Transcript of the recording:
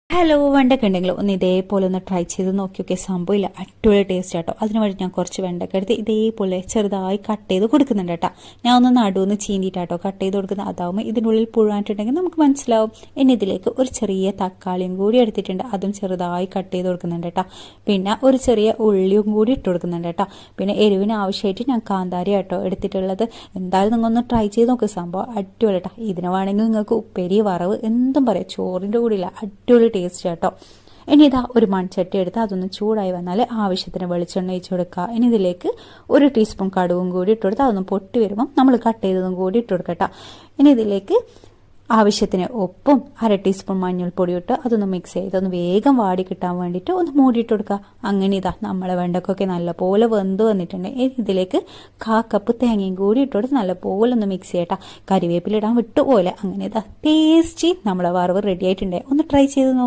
Hello വെണ്ടക്ക ഉണ്ടെങ്കിലും ഒന്ന് ഇതേപോലെ ഒന്ന് ട്രൈ ചെയ്ത് നോക്കിയൊക്കെ സംഭവമില്ല അടിപൊളി ടേസ്റ്റ് കേട്ടോ. അതിന് വേണ്ടി ഞാൻ കുറച്ച് വെണ്ടക്ക എടുത്ത് ഇതേപോലെ ചെറുതായി കട്ട് ചെയ്ത് കൊടുക്കുന്നുണ്ട് കേട്ടോ. ഞാൻ ഒന്ന് നടുവൊന്ന് ചീന്തിട്ടാട്ടോ കട്ട് ചെയ്ത് കൊടുക്കുന്നത്. അതാവുമ്പോൾ ഇതിനുള്ളിൽ പുഴുവായിട്ടുണ്ടെങ്കിൽ നമുക്ക് മനസ്സിലാവും. ഇനി ഇതിലേക്ക് ഒരു ചെറിയ തക്കാളിയും കൂടി എടുത്തിട്ടുണ്ട്, അതും ചെറുതായി കട്ട് ചെയ്ത് കൊടുക്കുന്നുണ്ട് കേട്ടോ. പിന്നെ ഒരു ചെറിയ ഉള്ളിയും കൂടി ഇട്ട് കൊടുക്കുന്നുണ്ട് കേട്ടോ. പിന്നെ എരിവിന് ആവശ്യമായിട്ട് ഞാൻ കാന്താരി കേട്ടോ എടുത്തിട്ടുള്ളത്. എന്തായാലും നിങ്ങളൊന്ന് ട്രൈ ചെയ്ത് നോക്കുക, സംഭവം അടിപൊളി കേട്ടോ. ഇതിന് വേണമെങ്കിൽ നിങ്ങൾക്ക് ഉപ്പേരി വറവ് എന്തും പറയാം, ചോറിൻ്റെ കൂടെ ഇല്ല, അടിപൊളി ടേസ്റ്റ് കേട്ടോ. ഇനി ഇതാ ഒരു മൺചട്ടി എടുത്ത് അതൊന്ന് ചൂടായി വന്നാൽ ആവശ്യത്തിന് വെളിച്ചെണ്ണ ഒഴിച്ച് കൊടുക്കുക. ഇനി ഇതിലേക്ക് 1 ടീസ്പൂൺ കടുവും കൂടി ഇട്ട് കൊടുത്ത് അതൊന്ന് പൊട്ടി വരുമ്പം നമ്മൾ കട്ട് ചെയ്തതും കൂടി ഇട്ട് കൊടുക്കട്ടോ. ഇനി ഇതിലേക്ക് ആവശ്യത്തിന് ഉപ്പും 1/2 ടീസ്പൂൺ മഞ്ഞൾപ്പൊടി ഇട്ട് അതൊന്ന് മിക്സ് ചെയ്ത് ഒന്ന് വേഗം വാടി കിട്ടാൻ വേണ്ടിയിട്ട് ഒന്ന് മൂടിയിട്ട് കൊടുക്കുക. അങ്ങനെ ഇതാ നമ്മളെ വെണ്ടക്കൊക്കെ നല്ലപോലെ വെന്ത് വന്നിട്ടുണ്ട്. ഇതിലേക്ക് 1/4 കപ്പ് തേങ്ങയും കൂടി ഇട്ട് കൊടുത്ത് നല്ലപോലെ ഒന്ന് മിക്സ് ചെയ്യട്ടാ. കരിവേപ്പിലിടാൻ വിട്ടുപോലെ. അങ്ങനെ ഇതാ ടേസ്റ്റി നമ്മളെ വറവ് റെഡി ആയിട്ടുണ്ട്. ഒന്ന് ട്രൈ ചെയ്ത് നോക്കുക.